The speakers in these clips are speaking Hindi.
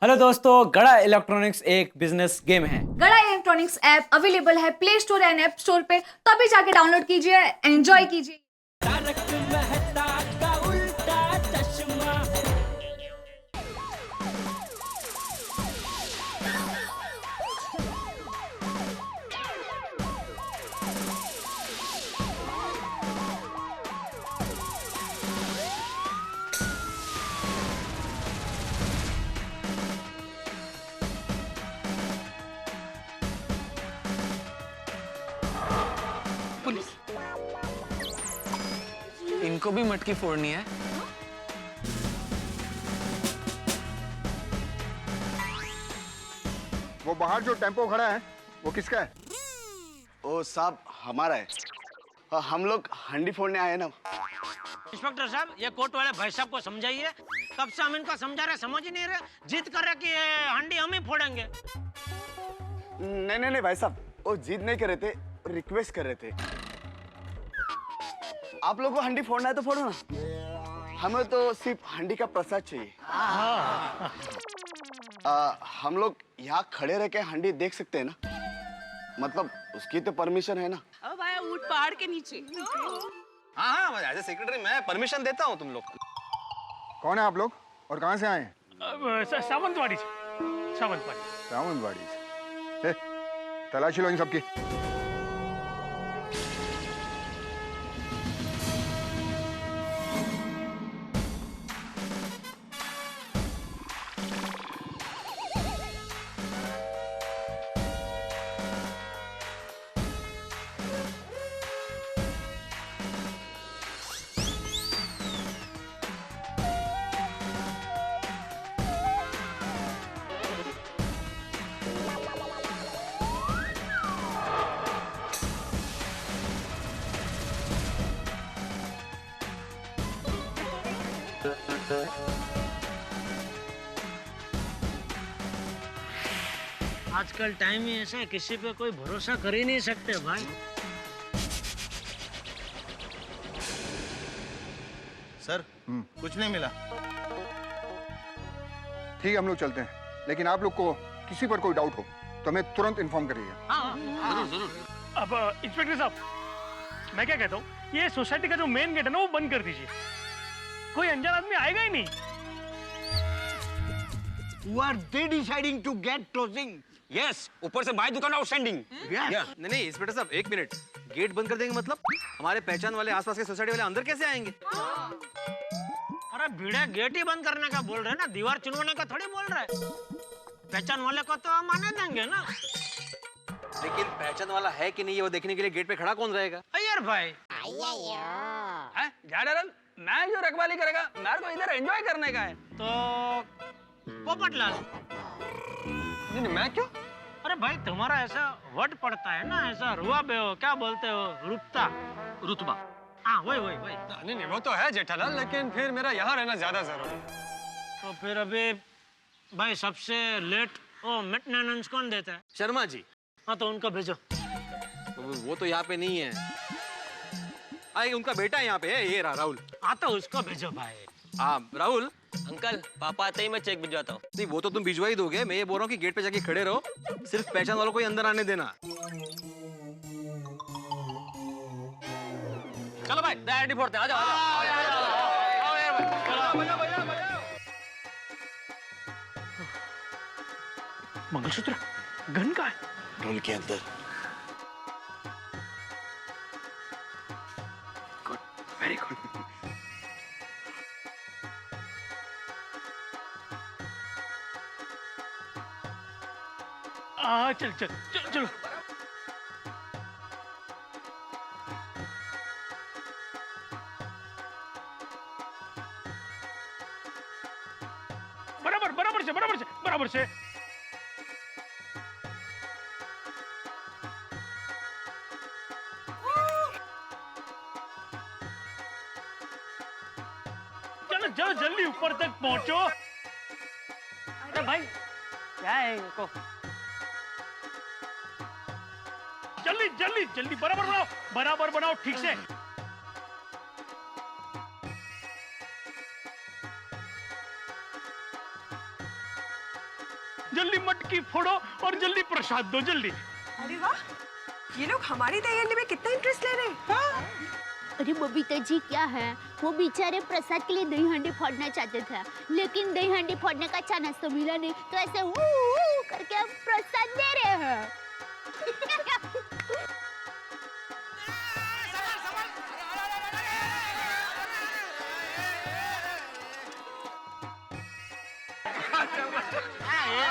हेलो दोस्तों, गड़ा इलेक्ट्रॉनिक्स एक बिजनेस गेम है। गड़ा इलेक्ट्रॉनिक्स ऐप अवेलेबल है play store and app store पे, तो अभी जाके डाउनलोड कीजिए, एंजॉय कीजिए। पुलिस। इनको भी मटकी फोड़नी है। वो बाहर जो टेम्पो खड़ा है वो किसका है? ओ साहब, हमारा है। हम लोग हंडी फोड़ने आए हैं ना। इंस्पेक्टर साहब, ये कोर्ट वाले भाई साहब को समझाइए। कब से हम इनको समझा रहे, समझ ही नहीं रहे। जिद कर रहे कि ये हंडी हम ही फोड़ेंगे। नहीं नहीं नहीं भाई साहब, वो जिद नहीं कर रहे थे, रिक्वेस्ट कर रहे थे। आप लोगों को हंडी फोड़ना है तो फोड़ो ना, हमें तो सिर्फ हंडी का प्रसाद चाहिए। हम लोग यहाँ खड़े रह के हंडी देख सकते हैं ना? मतलब उसकी तो परमिशन है ना? अब आया ऊंट पहाड़ के नीचे। हाँ हाँ, एज ए सेक्रेटरी मैं परमिशन देता हूँ तुम लोग। कौन है आप लोग और कहाँ से आए हैं? सावंतवाड़ी से। सावंतवाड़ी। सावंतवाड़ी से। तलाशी लो इन सबकी। आजकल टाइम ही ऐसा है, किसी पे कोई भरोसा कर ही नहीं सकते भाई। सर कुछ नहीं मिला। ठीक है, हम लोग चलते हैं, लेकिन आप लोग को किसी पर कोई डाउट हो तो हमें तुरंत इन्फॉर्म करिएगा। जरूर जरूर। अब इंस्पेक्टर साहब, मैं क्या कहता हूँ, ये सोसाइटी का जो मेन गेट है ना वो बंद कर दीजिए। कोई अनजान आदमी आएगा ही नहीं। Were they deciding to get closing? Yes, ऊपर से बाई दुकान आउटस्टैंडिंग। नहीं नहीं इंस्पेक्टर साहब, एक मिनट। गेट बंद कर देंगे मतलब हमारे पहचान वाले आसपास के सोसाइटी वाले अंदर कैसे आएंगे? अरे भिड़े, गेट ही बंद करने का बोल रहे हैं ना, दीवार चुनवाने का थोड़ी बोल रहे हैं। पहचान वाले को तो हम आने देंगे ना। लेकिन पहचान वाला है कि नहीं ये वो देखने के लिए गेट पे खड़ा कौन रहेगा? अय्यर भाई। जाडरल, मैं जो रखवाली करेगा, मेरे को इधर एंजॉय करने का है। तो पोपटलाल। नहीं, मैं क्यों? अरे भाई, तुम्हारा ऐसा वर्ड पड़ता है ना, ऐसा रुआ बे हो, क्या बोलते हो, रुपता। रुतबा। हाँ, वही। नहीं नहीं, वो तो है जेठालाल, लेकिन फिर मेरा यहाँ रहना ज्यादा जरूरी है। तो फिर अभी भाई सबसे लेट ओ मेंटेनेंस कौन देता है? शर्मा जी। हाँ, तो उनको भेजो। वो तो यहाँ पे नहीं है। आए, उनका बेटा यहाँ पे है, ये रहा राहुल। हाँ, तो उसको भेजो भाई। हाँ राहुल। अंकल, पापा आते ही मैं चेक भिजवाता हूँ। नहीं, वो तो तुम भिजवा ही दोगे। मैं ये बोल रहा हूँ कि गेट पे जाके खड़े रहो, सिर्फ पहचान वालों को ही अंदर आने देना। चलो भाई, डायरेक्ट फोड़ते हैं। आ जाओ। मंगलसूत्र, गन का है। ढोल के अंदर। Very good. चलो। बराबर से। चलो जल्दी ऊपर तक पहुंचो। अरे भाई, क्या है इनको? जल्दी बराबर बनाओ ठीक से। जल्दी मटकी फोड़ो और जल्दी प्रसाद दो, जल्दी। अरे वाह, ये लोग हमारी तैयारी में कितना इंटरेस्ट ले रहे हैं। हाँ? अरे बबीता जी, क्या है, वो बेचारे प्रसाद के लिए दही हांडी फोड़ना चाहते थे, लेकिन दही हांडी फोड़ने का चांस तो मिला नहीं, तो ऐसे वू करके अब प्रसाद दे रहे हैं।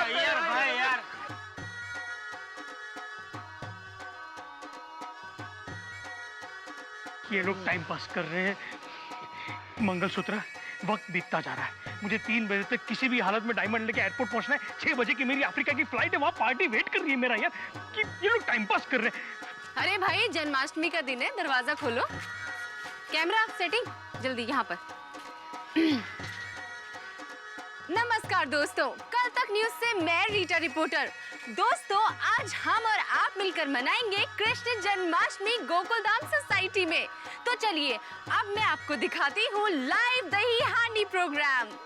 यार भाई यार, ये लोग टाइम पास कर रहे हैं। मंगलसूत्र, वक्त बीतता जा रहा है। मुझे 3 बजे तक किसी भी हालत में डायमंड लेके एयरपोर्ट पहुंचना है। 6 बजे की मेरी अफ्रीका की फ्लाइट है, वहाँ पार्टी वेट कर रही है मेरा यार। कि ये लोग टाइम पास कर रहे हैं। अरे भाई, जन्माष्टमी का दिन है, दरवाजा खोलो। कैमरा सेटिंग जल्दी यहाँ पर। नमस्कार दोस्तों, कल तक न्यूज से मैं रीटा रिपोर्टर। दोस्तों, आज हम और आप मिलकर मनाएंगे कृष्ण जन्माष्टमी गोकुलधाम सोसाइटी में। तो चलिए अब मैं आपको दिखाती हूँ लाइव दही हांडी प्रोग्राम।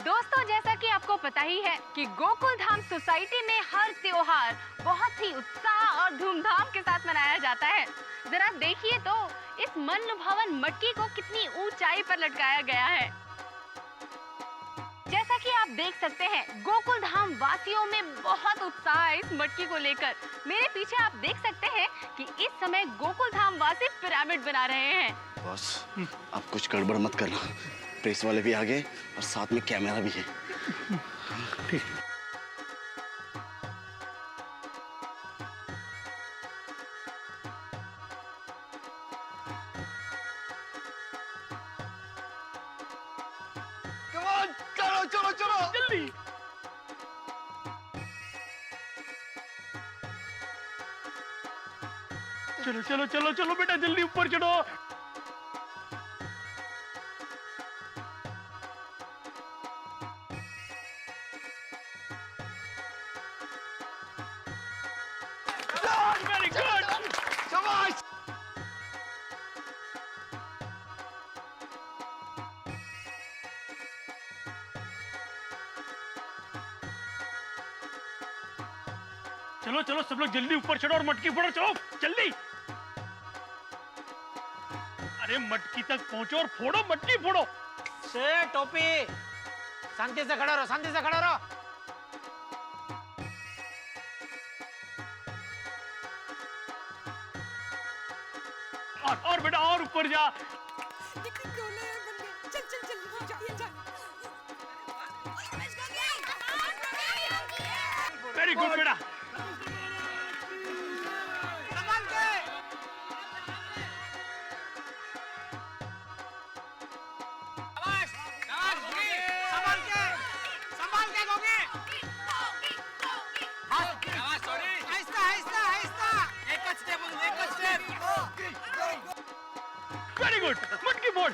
दोस्तों, जैसा कि आपको पता ही है कि गोकुलधाम सोसाइटी में हर त्योहार बहुत ही उत्साह और धूमधाम के साथ मनाया जाता है। जरा देखिए तो इस मनलुभावन मटकी को कितनी ऊंचाई पर लटकाया गया है। जैसा कि आप देख सकते हैं, गोकुलधाम वासियों में बहुत उत्साह है इस मटकी को लेकर। मेरे पीछे आप देख सकते हैं कि इस समय गोकुलधाम वासी पिरामिड बना रहे हैं। बॉस, आप कुछ गड़बड़ मत करना। प्रेस वाले भी आ गए और साथ में कैमरा भी है। चलो चलो चलो जल्दी। चलो चलो चलो चलो बेटा, जल्दी ऊपर चढ़ो। वेरी गुड, शाबाश। चलो चलो सब लोग जल्दी ऊपर चढ़ो और मटकी फोड़ो, चलो जल्दी। अरे मटकी तक पहुंचो और फोड़ो, मटकी फोड़ो। से टोपी, शांति से खड़ा रहो, शांति से खड़ा रहो। और बेटा और ऊपर जा। वेरी गुड बेटा। वेरी गुड, मटकी फोड़।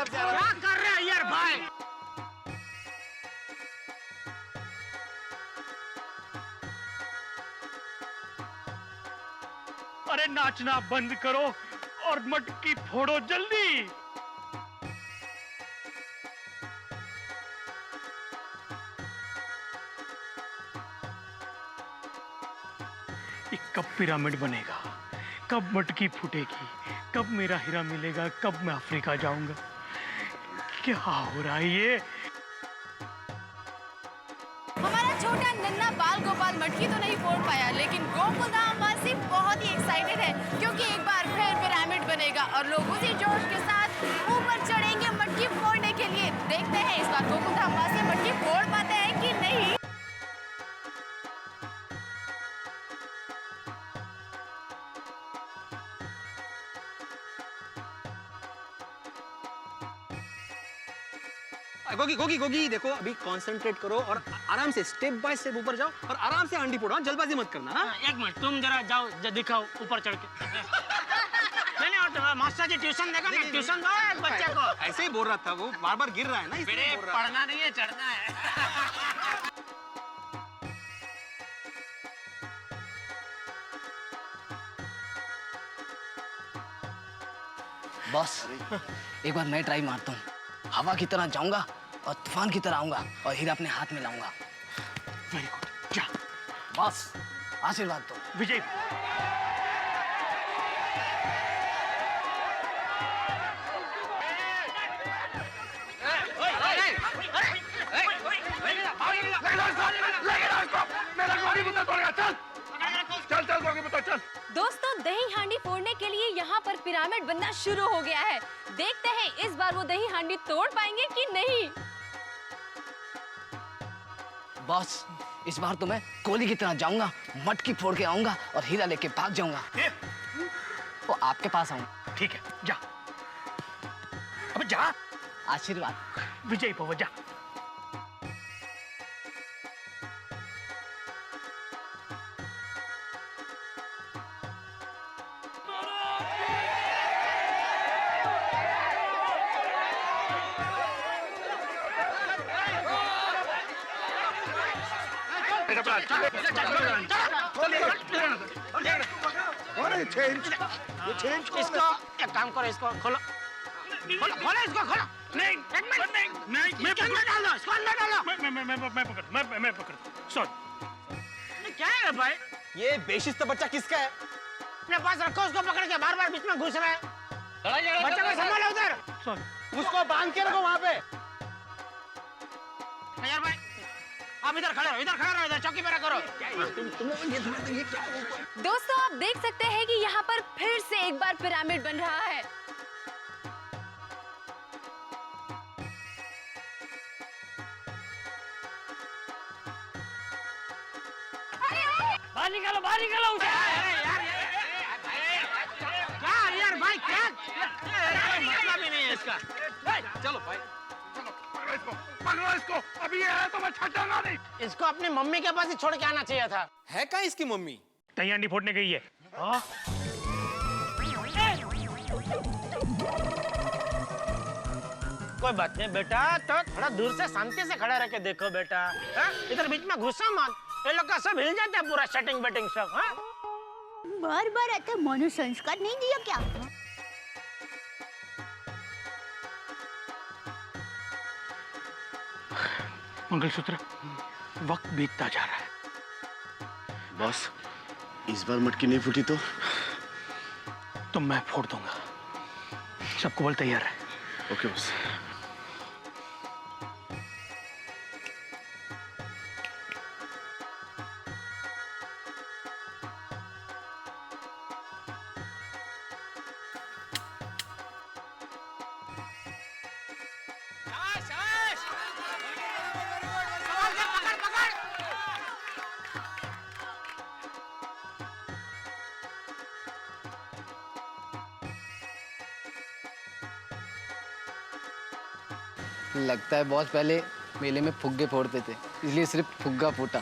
क्या कर रहे हैं यार भाई? अरे नाचना बंद करो और मटकी फोड़ो जल्दी। ये कब पिरामिड बनेगा, कब मटकी फूटेगी, कब मेरा हीरा मिलेगा, कब मैं अफ्रीका जाऊंगा? क्या हो रहा है ये? हमारा छोटा नन्हा बाल गोपाल मटकी तो नहीं फोड़ पाया, लेकिन गोकुलधाम वासी बहुत ही एक्साइटेड है क्योंकि एक बार फिर पिरामिड बनेगा और लोग उसी जोश के साथ ऊपर चढ़ेंगे मटकी फोड़ने के लिए। देखते हैं इस बार गोकुलधाम वासी मटकी फोड़ पाते हैं गोगी गोगी गोगी देखो, अभी कंसंट्रेट करो और आराम से स्टेप बाय स्टेप ऊपर जाओ और आराम से हंडी फोड़ो, जल्दबाजी मत करना। हाँ? एक मिनट, तुम जरा जाओ, दिखाओ ऊपर चढ़ के। नहीं और मास्टर जी ट्यूशन देगा ना, ट्यूशन दो एक बच्चे को। ऐसे ही बोल रहा था, वो बार बार गिर रहा है ना, इसलिए बोल रहा था। पढ़ना नहीं है, चढ़ना है। बॉस, एक बार मैं ट्राई मारता हूँ। हवा की तरह जाऊंगा और तूफान की तरह आऊंगा और हीरा अपने हाथ में लाऊंगा। वेरी गुड, जा बॉस, आशीर्वाद दो। विजय। दोस्तों, दही हांडी फोड़ने के लिए यहाँ पर पिरामिड बनना शुरू हो गया है। देखते हैं इस बार वो दही हांडी तोड़ पाएंगे कि नहीं। बॉस, इस बार तो मैं कोहली की तरह जाऊंगा, मटकी फोड़ के आऊंगा और हीरा लेके भाग जाऊंगा। वो आपके पास आऊंगा। ठीक है, जा। अब जा। आशीर्वाद। विजय भव, जा। इसको एक काम करो, इसको खोलो, खोलो इसको, खोलो। नहीं, एक मिनट, नहीं, इसके अंदर डाल दो, इसको अंदर डालो। मैं पकड़। सॉरी। क्या है भाई? ये बेशिस्त बच्चा किसका है? अपने पास रखो, उसको पकड़ के बार-बार बीच में घुस रहा है। बच्चा को संभालो उधर। सॉरी। उसको बांध के रखो वहाँ पे। यार भाई, आप इधर खड़े रहो, इधर चौकी पे रखो। दोस्तों, आप देख सकते हैं कि यहाँ पर फिर से एक बार पिरामिड बन रहा है। बाहर निकालो उसे। क्या यार भाई, क्या मतलब ही नहीं है इसका। चलो भाई, पकड़ो इसको, अभी ये है तो मैं छटाऊंगा नहीं। इसको अपनी मम्मी के पास ही छोड़ के आना चाहिए था। है कहाँ इसकी मम्मी? दही हांडी फोड़ने गई है। कोई बात नहीं बेटा, तो थोड़ा दूर से शांति से खड़ा रह के देखो बेटा। इधर बीच में घुसा मत, ये लोग का सब हिल जाता है, पूरा सेटिंग बेटिंग सब। बार बार आते मनु संस्कार नहीं दिया क्या? मंगलसूत्र, वक्त बीतता जा रहा है। बॉस, इस बार मटकी नहीं फूटी तो मैं फोड़ दूंगा। सबको बोल तैयार है। Okay boss. लगता है बॉस पहले मेले में फुग्गे फोड़ते थे, इसलिए सिर्फ फुग्गा फूटा।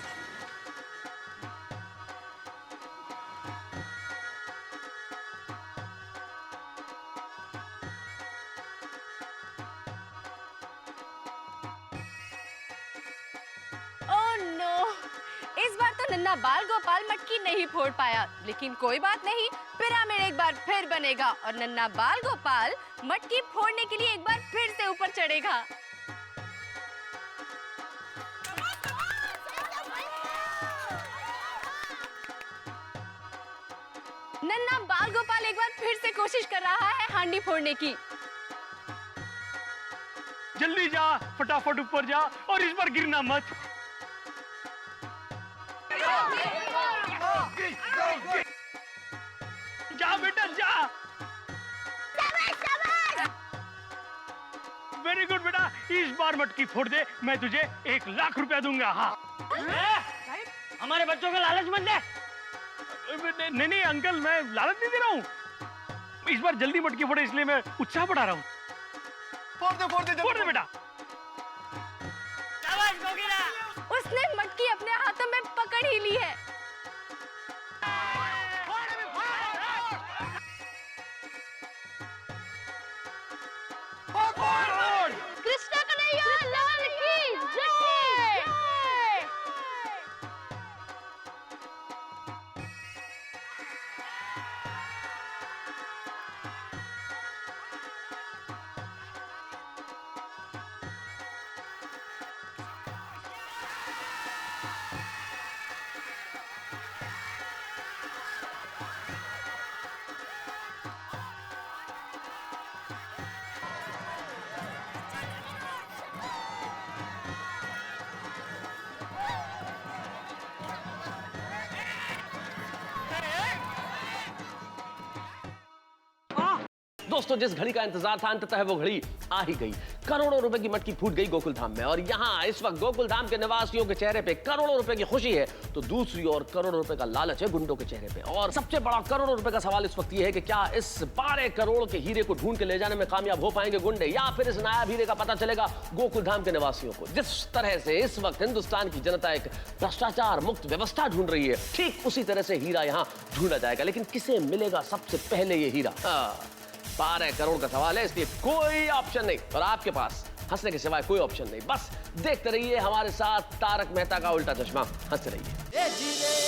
ओह नो, इस बार तो नन्हा बाल गोपाल मटकी नहीं फोड़ पाया, लेकिन कोई बात नहीं, पिरामिड एक बार फिर बनेगा और नन्हा बाल गोपाल मटकी फोड़ने के लिए एक बार फिर से ऊपर चढ़ेगा। नन्हा बाल गोपाल एक बार फिर से कोशिश कर रहा है हांडी फोड़ने की। जल्दी जा, फटाफट ऊपर जा और इस बार गिरना मत। जा बेटा जा। वेरी गुड बेटा, इस बार मटकी फोड़ दे, मैं तुझे 1 लाख रुपया दूंगा। हाँ, हमारे बच्चों को लालच मत दे। नहीं नहीं अंकल, मैं लालच नहीं दे रहा हूँ। इस बार जल्दी मटकी फोड़े, इसलिए मैं उत्साह बढ़ा रहा हूँ। फोड़ दे फोड़ दे बेटा। पकड़ ही ली है। कृष्णा कन्हैया लाल की जय। दोस्तों, जिस घड़ी का इंतजार था अंततः वो घड़ी आ ही गई। करोड़ों रुपए की मटकी फूट गई गोकुल धाम में, और यहाँ इस वक्त गोकुल धाम के निवासियों के चेहरे पे करोड़ों रुपए की खुशी है, तो दूसरी ओर करोड़ों रुपए का लालच है गुंडों के चेहरे पे। और सबसे बड़ा करोड़ों रुपए का सवाल इस वक्त ये है कि क्या इस 12 करोड़ के हीरे को ढूंढ के ले जाने में कामयाब हो पाएंगे गुंडे, या फिर इस नायाब हीरे का पता चलेगा गोकुल धाम के निवासियों को। जिस तरह से इस वक्त हिंदुस्तान की जनता एक भ्रष्टाचार मुक्त व्यवस्था ढूंढ रही है, ठीक उसी तरह से हीरा यहाँ ढूंढा जाएगा। लेकिन किसे मिलेगा सबसे पहले ये हीरा? 12 करोड़ का सवाल है, इसलिए कोई ऑप्शन नहीं, और आपके पास हंसने के सिवाय कोई ऑप्शन नहीं। बस देखते रहिए हमारे साथ तारक मेहता का उल्टा चश्मा, हंसते रहिए।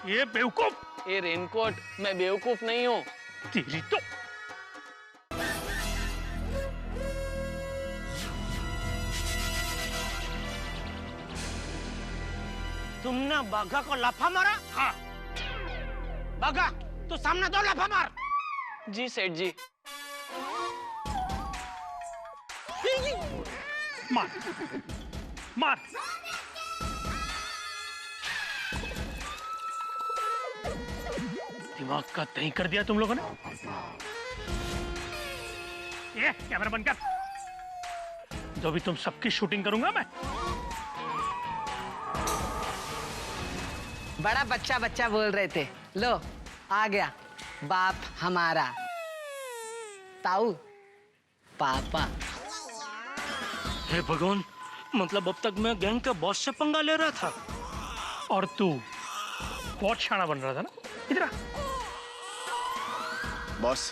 ये बेवकूफ। ये रेनकोट, मैं बेवकूफ नहीं हूँ। तेरी तो तुमने बाघा को लाफा मारा? हाँ। बाघा, तू सामने दो लाफा मार। जी सेठ जी। मार मार। दिमाग का दही कर दिया तुम लोगों ने। ये कैमरा बंद कर, जो भी तुम सबकी शूटिंग करूंगा मैं। बड़ा बच्चा बच्चा बोल रहे थे, लो आ गया बाप हमारा। ताऊ पापा। हे भगवान, मतलब अब तक मैं गैंग के बॉस से पंगा ले रहा था और तू बहुत शाना बन रहा था ना। इधर आ। बॉस,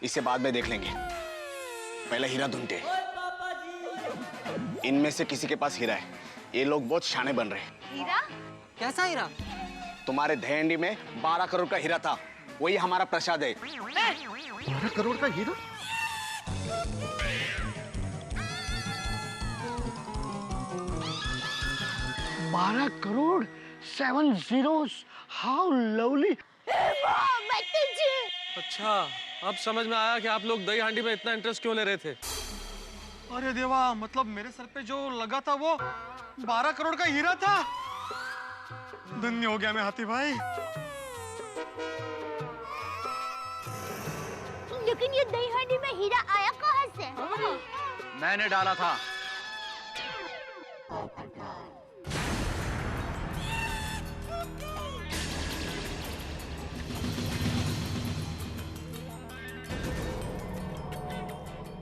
इसे बाद में देख लेंगे, पहले हीरा ढूंढते। इनमें से किसी के पास हीरा है। ये लोग बहुत शाने बन रहे हैं। हीरा? कैसा हीरा? तुम्हारे दहेंडी में 12 करोड़ का हीरा था, वही हमारा प्रसाद है। 12 करोड़ का हीरा? Crore 7 zeros, how lovely. अच्छा, अब समझ में आया कि आप लोग दही हांडी में इतना इंटरेस्ट क्यों ले रहे थे। अरे देवा, मतलब मेरे सर पे जो लगा था वो 12 करोड़ का हीरा था। धन्य हो गया मैं हाथी भाई। लेकिन ये दही हांडी में हीरा आया कहाँ से? मैंने डाला था।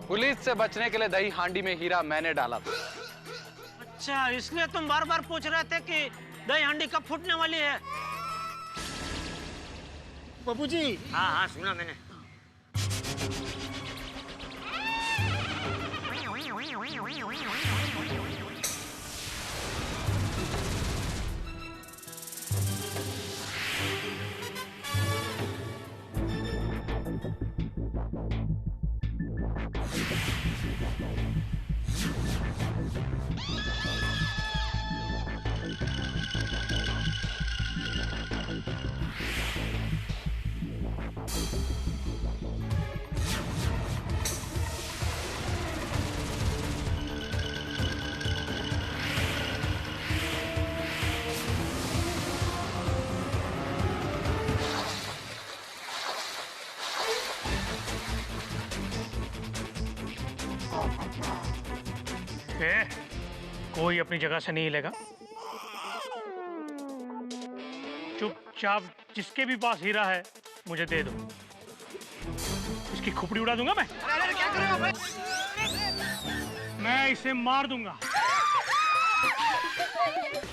पुलिस से बचने के लिए दही हांडी में हीरा मैंने डाला था। अच्छा, इसलिए तुम बार बार पूछ रहे थे कि दही हांडी कब फूटने वाली है। बाबू जी। हाँ हाँ, सुना मैंने। कोई अपनी जगह से नहीं हिलेगा। चुपचाप जिसके भी पास हीरा है मुझे दे दो, इसकी खोपड़ी उड़ा दूंगा मैं। अरे क्या कर रहे हो भाई? मैं इसे मार दूंगा।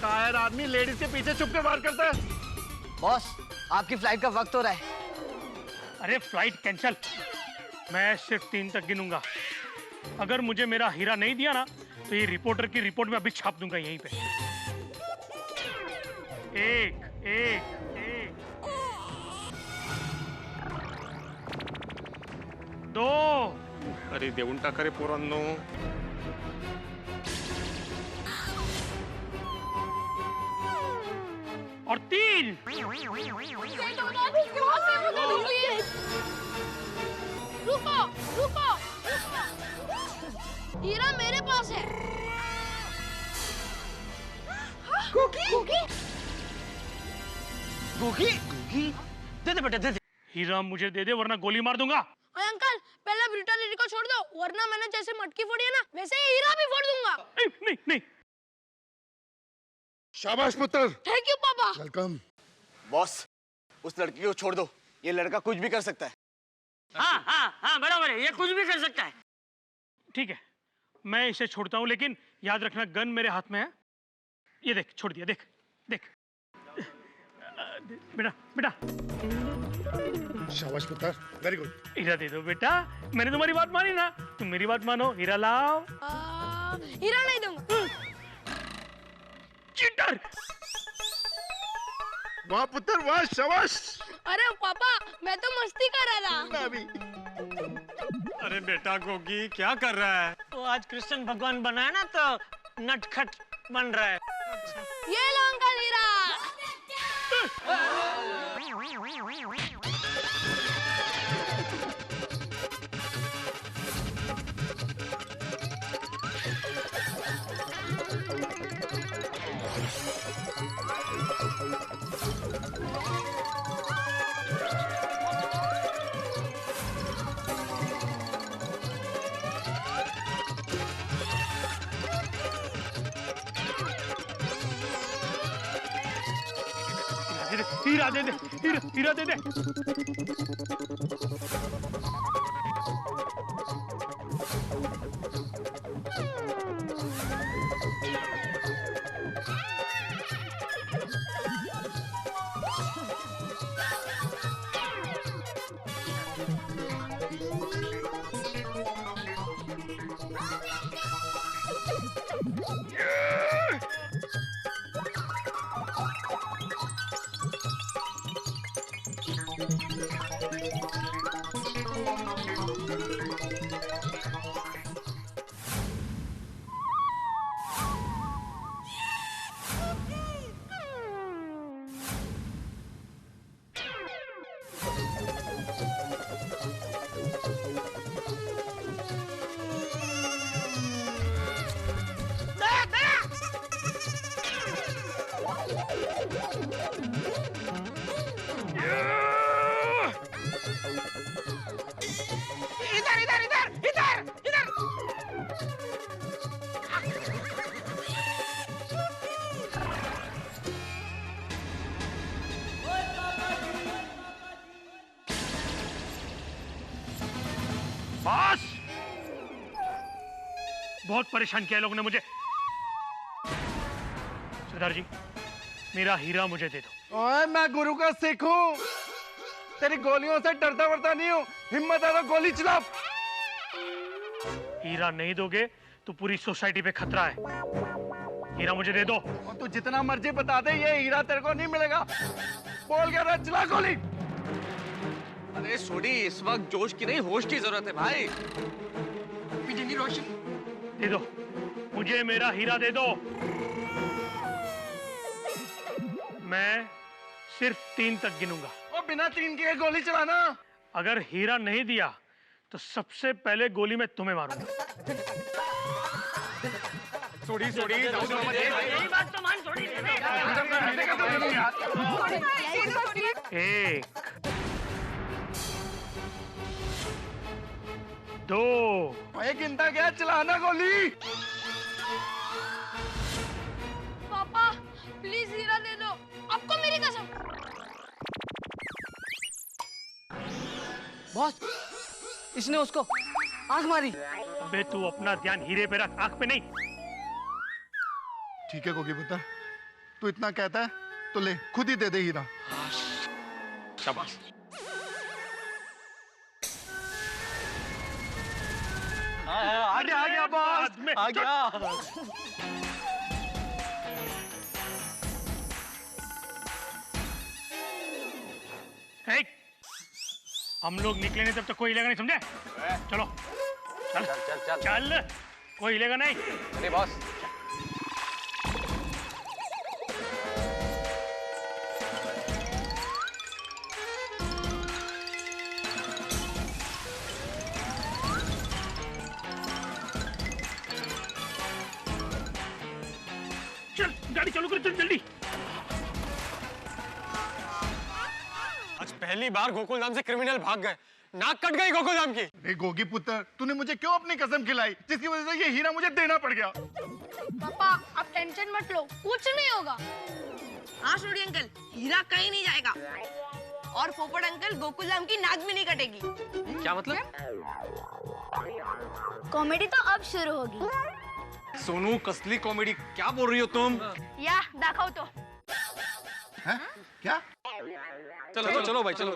कायर आदमी लेडीज के पीछे छुप के वार करता है। बॉस, आपकी फ्लाइट का वक्त हो रहा है। अरे फ्लाइट कैंसिल। मैं सिर्फ 3 तक गिनूंगा। अगर मुझे मेरा हीरा नहीं दिया ना तो ये रिपोर्टर की रिपोर्ट में अभी छाप दूंगा यहीं पे। 1 1 1 2 अरे देऊन टाका रे पोरांनो. और 3 रुको रुको, हीरा मेरे पास है। कुकी कुकी दे दे बेटा, दे दे। हीरा मुझे दे दे वरना गोली मार दूंगा। ओए अंकल, पहले ब्रूटलिटी को छोड़ दो, वरना मैंने जैसे मटकी फोड़ी है ना वैसे ही हीरा भी फोड़ दूंगा। नहीं नहीं। शाबाश पुत्र। थैंक यू पापा। वेलकम। बॉस, उस लड़की को छोड़ दो, ये लड़का कुछ भी कर सकता है। हाँ बराबर है, ये कुछ भी कर सकता है। ठीक है, मैं इसे छोड़ता हूँ, लेकिन याद रखना गन मेरे हाथ में है। ये देख, छोड़ दिया, देख देख। बेटा बेटा, शाबाश पुत्र, वेरी गुड। हीरा दे दो बेटा, मैंने तुम्हारी बात मानी ना, तुम मेरी बात मानो, हीरा लाओ। हीरा नहीं दूंगा। चीटर। वाह पुत्र वाह, शाबाश। अरे पापा, मैं तो मस्ती कर रहा था। मैं भी। अरे बेटा गोगी क्या कर रहा है? वो आज कृष्ण भगवान बना है ना, तो नटखट बन रहा है। ये लो अंकल हीरा। हीरा दे दे, हीरा दे दे। बॉस, बहुत परेशान किया लोगों ने मुझे। सरदार जी, मेरा हीरा मुझे दे दो। ओए, मैं गुरु का सिख हूँ, तेरी गोलियों से डरता वरता नहीं हूँ। हिम्मत है तो गोली चला। हीरा नहीं दोगे तो पूरी सोसाइटी पे खतरा है। हीरा मुझे दे दो। और तू जितना मर्जी बता दे, ये हीरा तेरे को नहीं मिलेगा। बोल क्या रहा, चला गोली। अरे सोडी, इस वक्त जोश की नहीं होश की जरूरत है भाई। रोशन, दे दो मुझे, मेरा हीरा दे दो। मैं सिर्फ 3 तक गिनूंगा। और बिना 3 के गोली चलाना। अगर हीरा नहीं दिया तो सबसे पहले गोली मैं तुम्हें मारूंगा। सोडी सोडी यही बात तो मान, थोड़ी दे दे। 1 2 2 भाई गिनता क्या, चलाना गोली। पापा प्लीज हीरा दे दो, आपको मेरी कसम। बॉस, इसने उसको आंख मारी। अबे तू अपना ध्यान हीरे पे रख, आंख पे नहीं। ठीक है गोगी पुत्र, तू इतना कहता है तो ले, खुद ही दे दे हीरा। शाबाश। आ गया बॉस, आ गया। हम लोग निकले नहीं तब तक कोई हिलेगा नहीं, समझे? चलो चल चल चल चल, कोई हिलेगा नहीं। चलिए बॉस। चल गाड़ी चालू कर, चल जल्दी। आज पहली बार गोकुलधाम से क्रिमिनल भाग गए, नाक कट गई गोकुलधाम की। अरे गोगी पुत्र, तूने मुझे क्यों अपनी कसम खिलाई जिसकी वजह से ये हीरा मुझे देना पड़ गया? पापा आप टेंशन मत लो, कुछ नहीं होगा। हाँ छोड़ी अंकल, हीरा कहीं नहीं जाएगा और पोपट अंकल गोकुलधाम की नाक भी नहीं कटेगी। क्या मतलब? कॉमेडी तो अब शुरू होगी। सोनू, कसली कॉमेडी क्या बोल रही हो तुम? या दाखव तो। हैं? क्या? चलो चलो भाई, चलो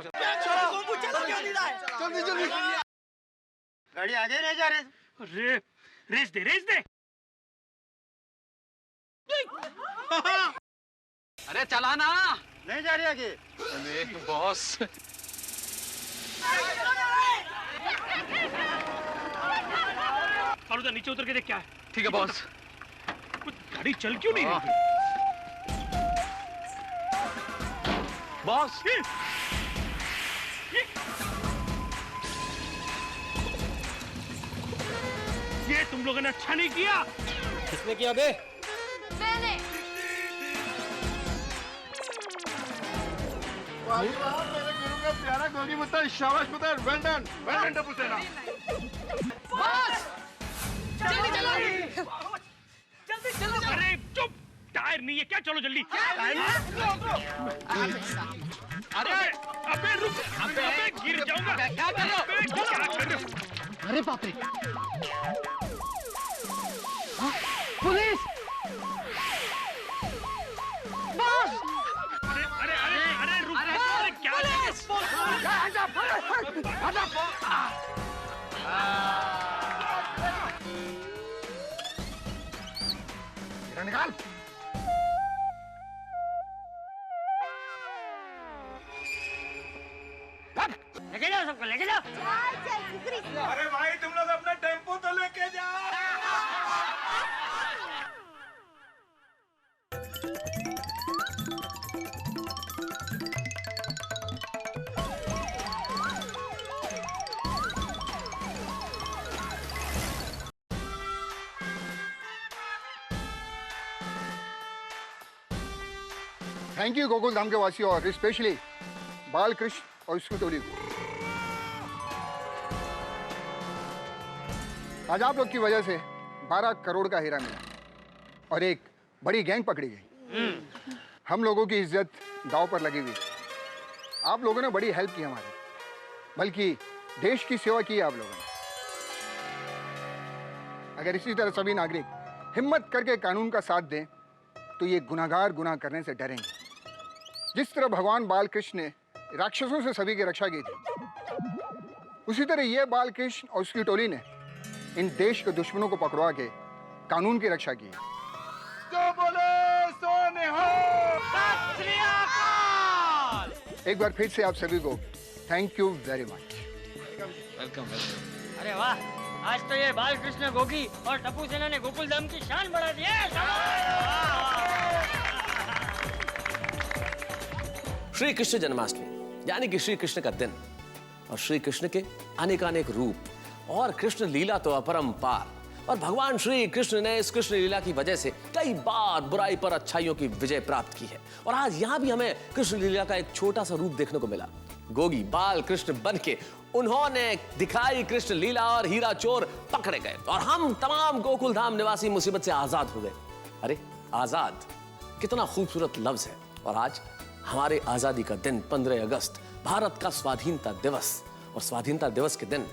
जल्दी जल्दी। गाड़ी आगे नहीं जा रही। अरे रेस दे, रेस दे। अरे चलाना। नहीं जा रही आगे। अरे बॉस, उधर नीचे उतर के देख क्या है। ठीक है बॉस। कुछ गाड़ी चल क्यों नहीं रही? बॉस ये तुम लोगों ने अच्छा नहीं किया। किसने किया बे? मैंने। मेरे गुरु का प्यारा गोगी पुत्र, शाबाश पुत्र, वेल डन टप्पू सेना। जल्दी चलो। अरे चुप, टायर नहीं है क्या? चलो जल्दी। अरे अबे रुक, अबे गिर जाऊंगा। क्या कर रहे हो? क्या कर रहे हो? अरे बाप रे, पुलिस! बॉस! अरे अरे अरे अरे रुक, अरे क्या? निकाल। लेके जाओ सबको, लेके जाओ। अरे भाई तुम लोग अपना टेम्पो तो लेके जाओ। थैंक यू गोकुलधाम के वासियों और स्पेशली बालकृष्ण और उसकी टोली को। आज आप लोग की वजह से 12 करोड़ का हीरा मिला और एक बड़ी गैंग पकड़ी गई। हम लोगों की इज्जत दांव पर लगी हुई। आप लोगों ने बड़ी हेल्प की हमारी, बल्कि देश की सेवा की है आप लोगों ने। अगर इसी तरह सभी नागरिक हिम्मत करके कानून का साथ दें तो ये गुनाहगार गुनाह करने से डरेंगे। जिस तरह भगवान बालकृष्ण ने राक्षसों से सभी की रक्षा की थी, उसी तरह ये बालकृष्ण और उसकी टोली ने इन देश के दुश्मनों को पकड़वा के कानून की रक्षा की। तो बोले सो निहाल। एक बार फिर से आप सभी को थैंक यू वेरी मच। अरे वाह, आज तो ये बालकृष्ण, गोगी और टप्पू सेना ने गोकुलधाम की शान बढ़ा दी है। श्री कृष्ण जन्माष्टमी यानी कि श्री कृष्ण का दिन और श्री कृष्ण के अनेकानेक रूप और कृष्ण लीला तो अपरंपार। और भगवान श्री कृष्ण ने इस कृष्ण लीला की वजह से कई बार बुराई पर अच्छाइयों की विजय प्राप्त की है। और आज यहां भी हमें कृष्ण लीला का एक छोटा सा रूप देखने को मिला। गोगी बाल कृष्ण बन के उन्होंने दिखाई कृष्ण लीला और हीरा चोर पकड़े गए और हम तमाम गोकुल धाम निवासी मुसीबत से आजाद हो गए। अरे आजाद कितना खूबसूरत लफ्ज है। और आज हमारे आजादी का दिन 15 अगस्त, भारत का स्वाधीनता दिवस। और स्वाधीनता दिवस के दिन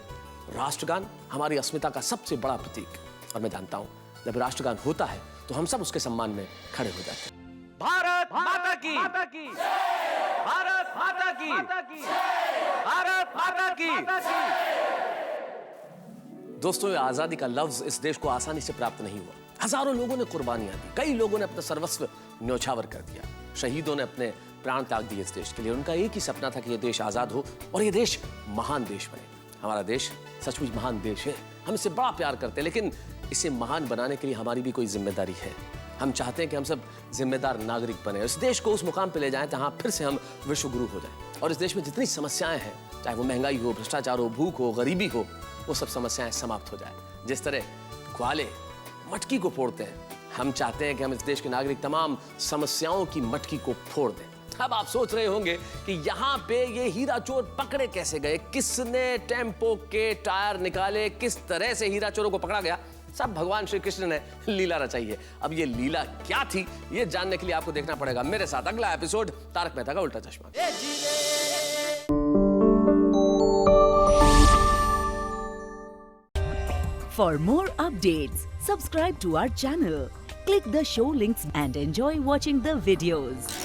राष्ट्रगान हमारी अस्मिता का सबसे बड़ा प्रतीक। और मैं जानता हूं जब राष्ट्रगान होता है तो हम सब उसके सम्मान में खड़े हो जाते हैं। भारत माता की, भारत माता की, भारत माता की। दोस्तों, ये आजादी का लफ्ज इस देश को आसानी से प्राप्त नहीं हुआ। हजारों लोगों ने कुर्बानियां दी, कई लोगों ने अपना सर्वस्व न्यौछावर कर दिया। शहीदों ने अपने प्राण त्याग दिए इस देश के लिए। उनका एक ही सपना था कि यह देश आजाद हो और यह देश महान देश बने। हमारा देश सचमुच महान देश है, हम इसे बड़ा प्यार करते हैं, लेकिन इसे महान बनाने के लिए हमारी भी कोई जिम्मेदारी है। हम चाहते हैं कि हम सब जिम्मेदार नागरिक बने, इस देश को उस मुकाम पे ले जाएं जहां फिर से हम विश्व गुरु हो जाएं। और इस देश में जितनी समस्याएं हैं, चाहे वो महंगाई हो, भ्रष्टाचार हो, भूख हो, गरीबी हो, वो सब समस्याएं समाप्त हो जाए। जिस तरह ग्वाले मटकी को फोड़ते हैं, हम चाहते हैं कि हम इस देश के नागरिक तमाम समस्याओं की मटकी को फोड़ दें। अब आप सोच रहे होंगे कि यहाँ पे ये हीरा चोर पकड़े कैसे गए, किसने टेम्पो के टायर निकाले, किस तरह से हीरा चोरों को पकड़ा गया। सब भगवान श्री कृष्ण ने लीला रचाई है। अब ये लीला क्या थी, ये जानने के लिए आपको देखना पड़ेगा मेरे साथ अगला एपिसोड तारक मेहता का उल्टा चश्मा। For more updates, subscribe to our channel, click the show links and enjoy watching the videos.